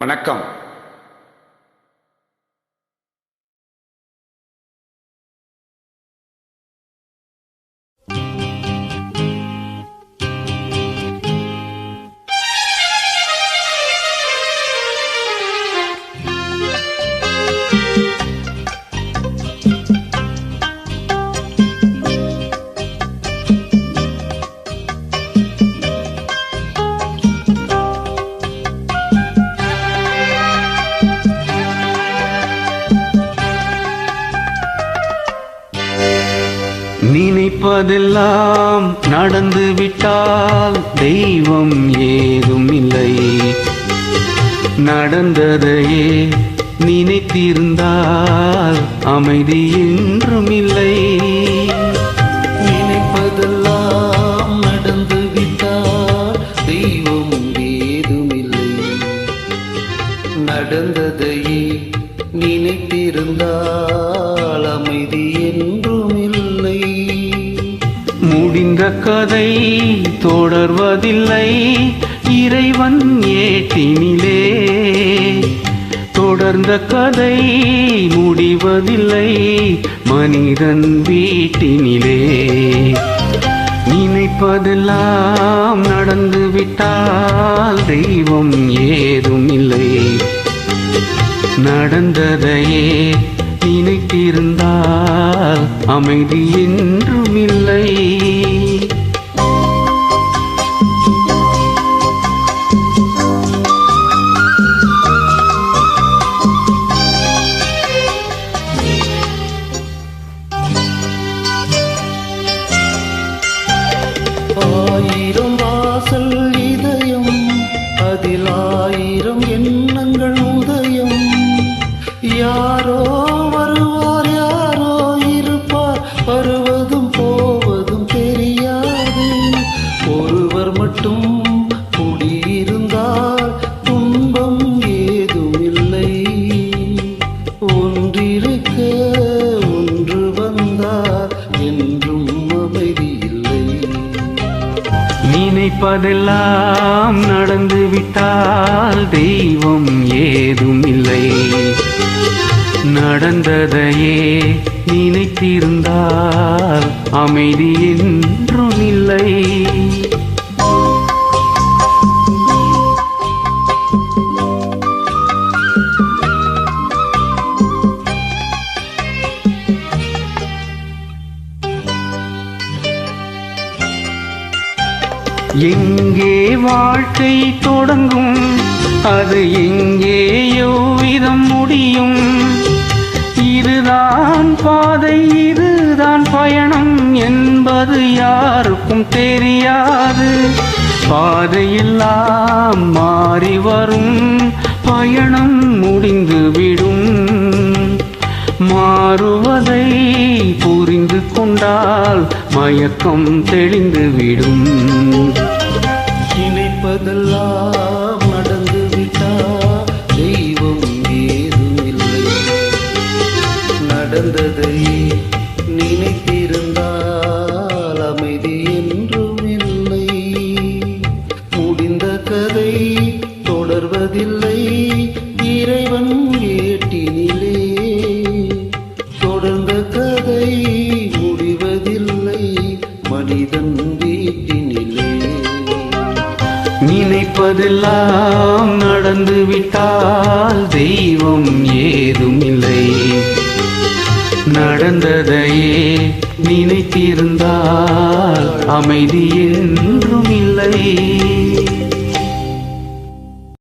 வணக்கம். நினைப்பதெல்லாம் நடந்து விட்டால் தெய்வம் ஏதும் இல்லை. நடந்ததையே நினைத்திருந்தால் அமைதி என்றும் இல்லை. நினைப்பதெல்லாம் நடந்து விட்டால் தெய்வம் ஏதும் இல்லை. நடந்ததையே நினைத்திருந்தால் அமைதி என்றும் இல்லை. முடிந்த கதை தொடர்வதில்லை இறைவன் ஏட்டினிலே. தொடர்ந்த கதை முடிவதில்லை மனிதன் வீட்டினிலே. நினைப்பதெல்லாம் நடந்து விட்டால் தெய்வம் ஏதும் இல்லை. நடந்ததையே நினைத்திருந்தால் அமைதி என்றும் இல்லை. ஆயிரம் வாசல் இதயம், அதில் ஆயிரம் எண்ணங்கள் உதயம். யாரோ வருவார், யாரோ இருப்பார், வருவதும் போவதும் தெரியாது. ஒருவர் மட்டும் குடியிருந்தால் துன்பம் ஏதும் இல்லை. ஒன்றிருக்க ஒன்று வந்தார் என்றும் அமைதி இல்லை. நினைப்பதெல்லாம் நடந்து விட்டால் தெய்வம் ஏதும் இல்லை. நடந்ததையே நினைத்திருந்தால் அமைதி என்றும் இல்லை. எங்கே வாழ்க்கை தொடங்கும், அது எங்கேயோ விதம் முடியும். இதுதான் பாதை, இதுதான் பயணம் என்பது யாருக்கும் தெரியாது. பாதையெல்லாம் மாறி வரும், பயணம் முடிந்துவிடும். மாறுவதை புரிந்து கொண்டால் மயக்கம் தெளிந்துவிடும். நினைப்பதெல்லாம் நடந்து விட்டால் தெய்வம் ஏதும் இல்லை. நடந்ததையே நினைத்திருந்தால் அமைதி என்றும் இல்லை. முடிந்த கதை தொடர்வதில்லை இறைவன் ஏட்டினிலே. தொடர்ந்த கதை முடிவதில்லை மனிதன் வீட்டினிலே. நினைப்பதெல்லாம் நடந்து விட்டால் தெய்வம் ஏதும் இல்லை. நடந்ததையே நினைத்திருந்தால் அமைதி என்றும் இல்லை.